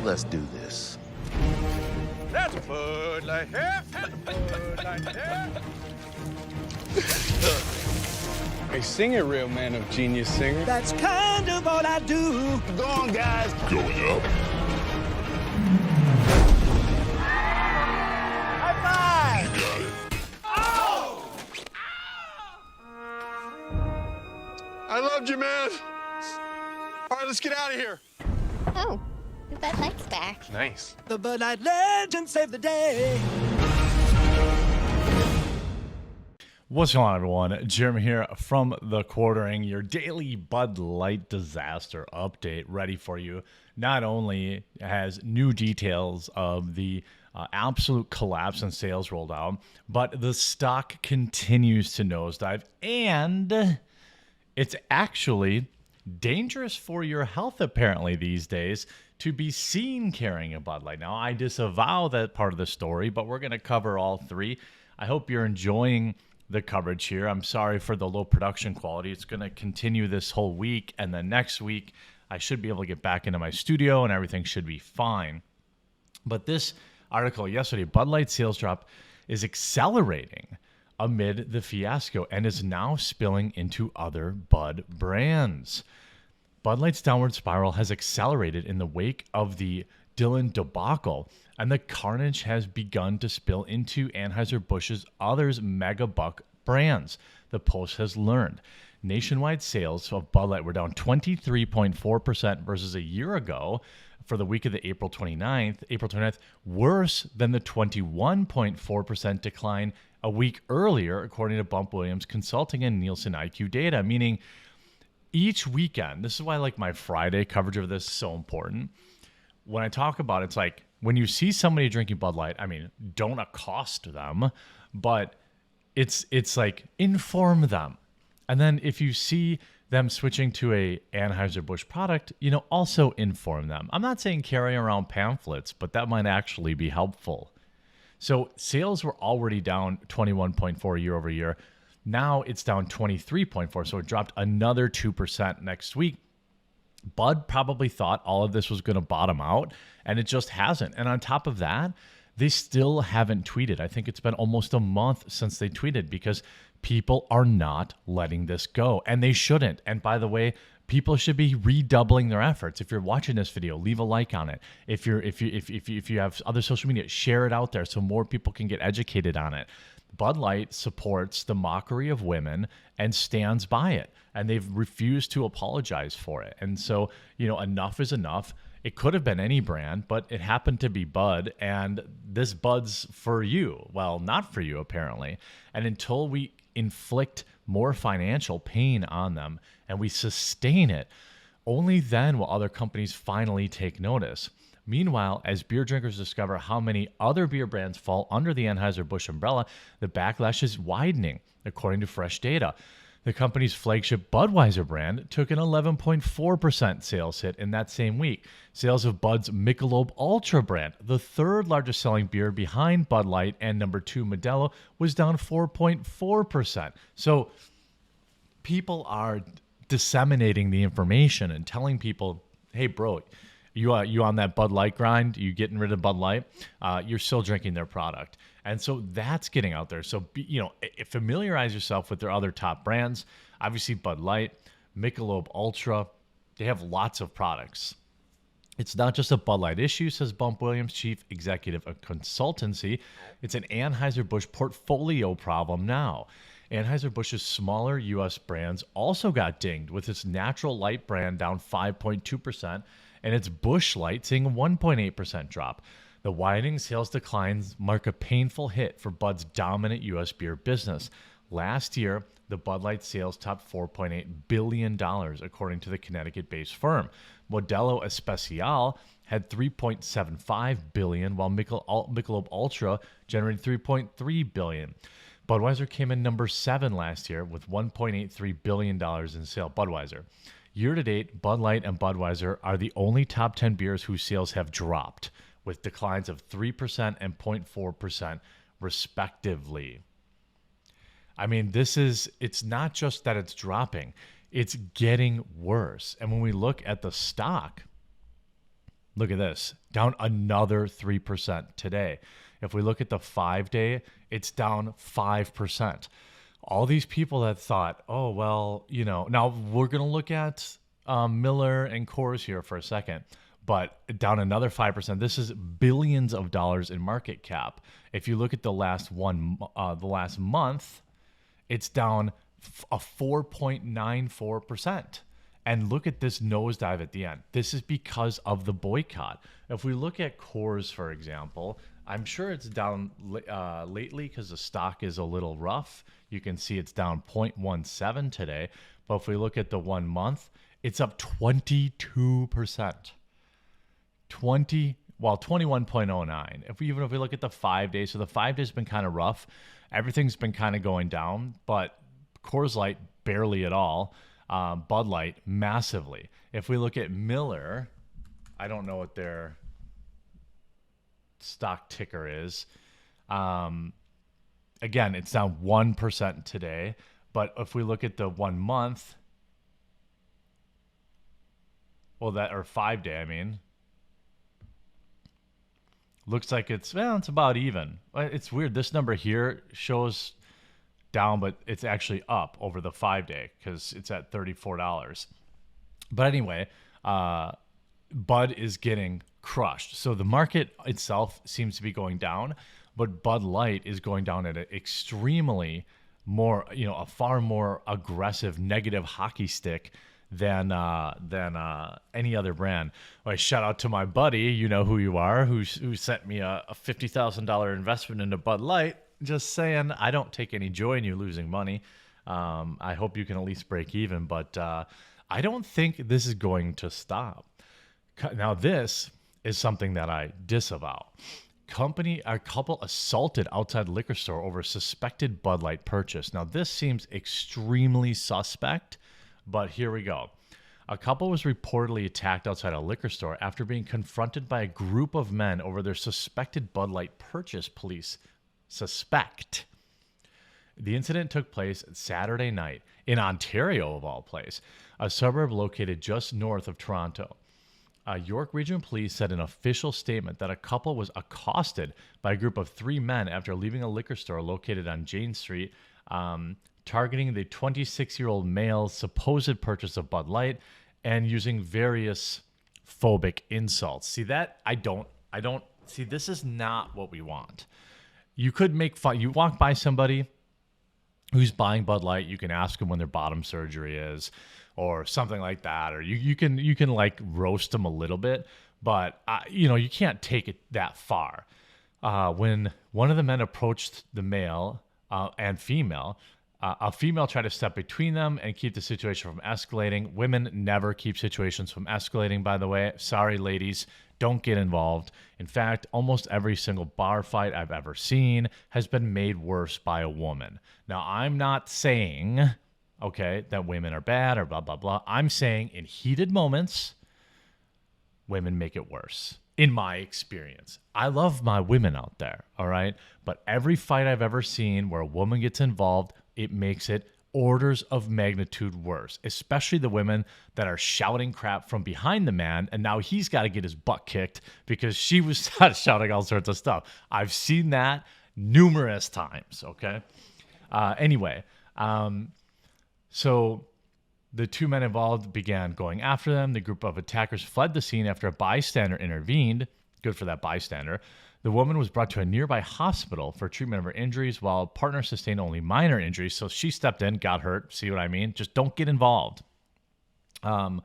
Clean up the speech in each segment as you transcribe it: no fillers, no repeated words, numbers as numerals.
Let's do this. That's Bud Light. Bud Light. Hey, sing it, real man of genius singer. That's kind of all I do. Go on, guys. Going up. High five. You got it. I loved you, man. All right, let's get out of here. Oh, the Bud Light's back. Nice. The Bud Light legend saved the day. What's going on, everyone? Jeremy here from The Quartering, your daily Bud Light disaster update ready for you. Not only has new details of the absolute collapse in sales rolled out, but the stock continues to nosedive, and it's actually dangerous for your health, apparently, these days, to be seen carrying a Bud Light. Now, I disavow that part of the story, but we're going to cover all three. I hope you're enjoying the coverage here. I'm sorry for the low production quality. It's going to continue this whole week, and then next week I should be able to get back into my studio and everything should be fine. But this article yesterday, Bud Light sales drop is accelerating amid the fiasco and is now spilling into other Bud brands. Bud Light's downward spiral has accelerated in the wake of the Dylan debacle, and the carnage has begun to spill into Anheuser-Busch's other mega buck brands, the Post has learned. Nationwide sales of Bud Light were down 23.4% versus a year ago for the week of the April 29th, worse than the 21.4% decline a week earlier, according to Bump Williams Consulting and Nielsen IQ data, meaning each weekend, this is why like my Friday coverage of this is so important. When I talk about it, it's like when you see somebody drinking Bud Light, I mean, don't accost them, but it's like inform them. And then if you see them switching to a Anheuser-Busch product, also inform them. I'm not saying carry around pamphlets, but that might actually be helpful. So sales were already down 21.4 year over year. Now it's down 23.4, so it dropped another 2% next week. Bud probably thought all of this was going to bottom out, and it just hasn't. And on top of that, they still haven't tweeted. I think it's been almost a month since they tweeted because people are not letting this go, and they shouldn't. And by the way, people should be redoubling their efforts. If you're watching this video, leave a like on it. If you have other social media, share it out there so more people can get educated on it. Bud Light supports the mockery of women and stands by it, and they've refused to apologize for it. And so, enough is enough. It could have been any brand, but it happened to be Bud, and this Bud's for you. Well, not for you, apparently. And until we inflict more financial pain on them and we sustain it, only then will other companies finally take notice. Meanwhile, as beer drinkers discover how many other beer brands fall under the Anheuser-Busch umbrella, the backlash is widening, according to fresh data. The company's flagship Budweiser brand took an 11.4% sales hit in that same week. Sales of Bud's Michelob Ultra brand, the third largest selling beer behind Bud Light and number 2 Modelo, was down 4.4%. So people are disseminating the information and telling people, hey, bro, you on that Bud Light grind? You getting rid of Bud Light? You're still drinking their product. And so that's getting out there. So, familiarize yourself with their other top brands. Obviously, Bud Light, Michelob Ultra, they have lots of products. It's not just a Bud Light issue, says Bump Williams, chief executive of consultancy. It's an Anheuser-Busch portfolio problem now. Anheuser-Busch's smaller U.S. brands also got dinged, with its Natural Light brand down 5.2%, and its Busch Light seeing a 1.8% drop. The widening sales declines mark a painful hit for Bud's dominant U.S. beer business. Last year, the Bud Light sales topped $4.8 billion, according to the Connecticut-based firm. Modelo Especial had $3.75 billion, while Michelob Ultra generated $3.3 billion. Budweiser came in number 7 last year with $1.83 billion in sales. Budweiser. Year-to-date, Bud Light and Budweiser are the only top 10 beers whose sales have dropped, with declines of 3% and 0.4% respectively. I mean, it's not just that it's dropping, it's getting worse. And when we look at the stock, Look at this, down another 3% today. If we look at the 5-day, it's down 5%. All these people that thought, oh, well, now we're going to look at Miller and Coors here for a second, but down another 5%. This is billions of dollars in market cap. If you look at the last month, it's down a 4.94%. And look at this nosedive at the end. This is because of the boycott. If we look at Coors, for example, I'm sure it's down lately because the stock is a little rough. You can see it's down 0.17 today. But if we look at the 1 month, it's up 22%. 21.09. If we look at the 5 days, so the 5 days have been kind of rough. Everything's been kind of going down, but Coors Light barely at all. Bud Light massively. If we look at Miller, I don't know what their stock ticker is. Again, it's down 1% today. But if we look at the 1 month, or 5 day, I mean, looks like it's about even. It's weird. This number here shows down, but it's actually up over the 5 day because it's at $34. But anyway, Bud is getting crushed. So the market itself seems to be going down, but Bud Light is going down at an extremely more, a far more aggressive negative hockey stick than any other brand. Well, shout out to my buddy, you know who you are, who sent me a $50,000 investment into Bud Light. Just saying, I don't take any joy in you losing money. I hope you can at least break even, but I don't think this is going to stop. Now, this is something that I disavow. A couple assaulted outside liquor store over suspected Bud Light purchase. Now, this seems extremely suspect, but here we go. A couple was reportedly attacked outside a liquor store after being confronted by a group of men over their suspected Bud Light purchase, police suspect. The incident took place Saturday night in Ontario, of all places, a suburb located just north of Toronto. York Region Police said in an official statement that a couple was accosted by a group of 3 men after leaving a liquor store located on Jane Street, targeting the 26-year-old male's supposed purchase of Bud Light and using various phobic insults. See that? I don't see, this is not what we want. You could make fun. You walk by somebody who's buying Bud Light, you can ask them when their bottom surgery is or something like that. Or you can like roast them a little bit, but you can't take it that far. When one of the men approached the male and female, a female tried to step between them and keep the situation from escalating. Women never keep situations from escalating, by the way. Sorry, ladies. Don't get involved. In fact, almost every single bar fight I've ever seen has been made worse by a woman. Now, I'm not saying, that women are bad or blah, blah, blah. I'm saying in heated moments, women make it worse. In my experience, I love my women out there, all right? But every fight I've ever seen where a woman gets involved, it makes it orders of magnitude worse, especially the women that are shouting crap from behind the man, and now he's got to get his butt kicked because she was shouting all sorts of stuff. I've seen that numerous times, okay? So the 2 men involved began going after them. The group of attackers fled the scene after a bystander intervened. Good for that bystander. The woman was brought to a nearby hospital for treatment of her injuries, while partner sustained only minor injuries. So she stepped in, got hurt. See what I mean? Just don't get involved. The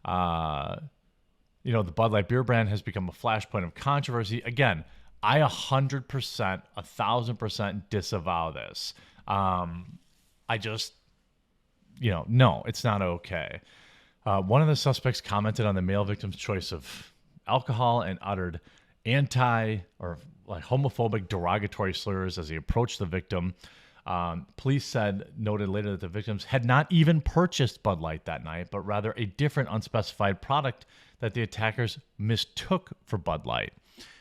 Bud Light beer brand has become a flashpoint of controversy. Again, I 100%, 1,000% disavow this. I just, no, it's not okay. One of the suspects commented on the male victim's choice of alcohol and uttered homophobic derogatory slurs as he approached the victim. Police noted later that the victims had not even purchased Bud Light that night, but rather a different unspecified product that the attackers mistook for Bud Light.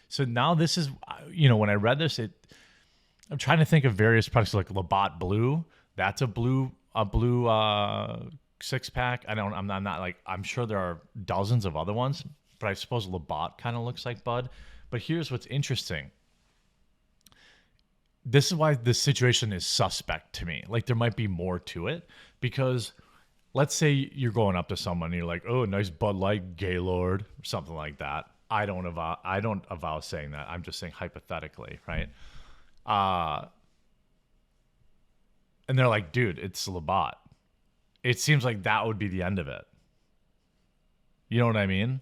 So now this is, when I read this, I'm trying to think of various products like Labatt Blue. That's a blue 6-pack. I'm sure there are dozens of other ones. but I suppose Labatt kind of looks like Bud. But here's what's interesting. This is why this situation is suspect to me. Like, there might be more to it, because let's say you're going up to someone and you're like, oh, nice Bud Light, Gaylord, or something like that. I don't avow saying that. I'm just saying hypothetically, right? And they're like, dude, it's Labatt. It seems like that would be the end of it. You know what I mean?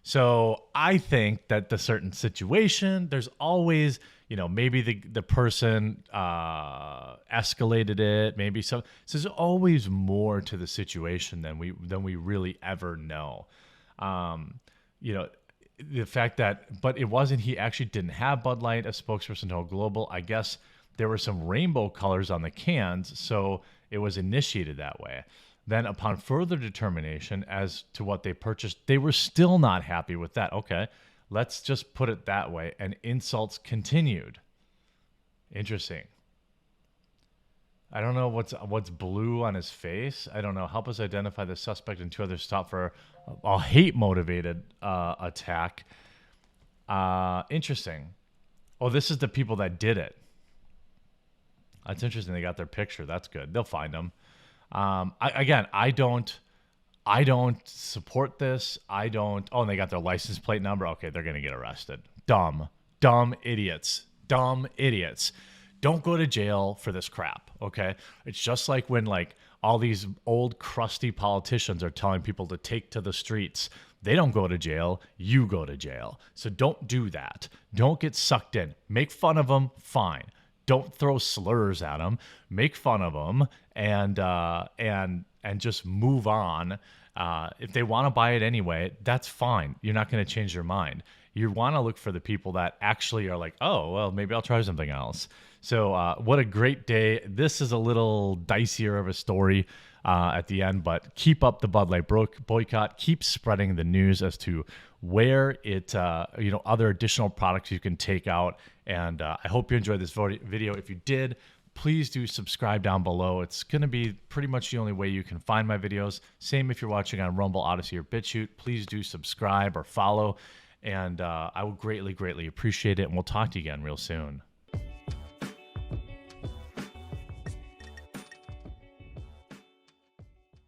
So I think that the certain situation, there's always, maybe the person escalated it, maybe so there's always more to the situation than we really ever know. The fact that, but it wasn't, he actually didn't have Bud Light. A spokesperson told Global, I guess there were some rainbow colors on the cans, so it was initiated that way. Then upon further determination as to what they purchased, they were still not happy with that. Okay, let's just put it that way. And insults continued. Interesting. I don't know what's blue on his face. I don't know. Help us identify the suspect and 2 others stopped for a hate-motivated attack. Interesting. Oh, this is the people that did it. That's interesting. They got their picture. That's good. They'll find them. I don't support this. Oh, and they got their license plate number. Okay, they're going to get arrested. Dumb idiots. Don't go to jail for this crap, okay? It's just like when all these old crusty politicians are telling people to take to the streets. They don't go to jail. You go to jail. So don't do that. Don't get sucked in. Make fun of them, fine. Don't throw slurs at them. Make fun of them and just move on. If they want to buy it anyway, that's fine. You're not going to change their mind. You want to look for the people that actually are like, oh, well, maybe I'll try something else. So what a great day. This is a little dicier of a story at the end, but keep up the Bud Light boycott. Keep spreading the news as to where other additional products you can take out. And I hope you enjoyed this video. If you did, please do subscribe down below. It's going to be pretty much the only way you can find my videos. Same if you're watching on Rumble, Odyssey, or BitChute. Please do subscribe or follow. And I will greatly, greatly appreciate it. And we'll talk to you again real soon.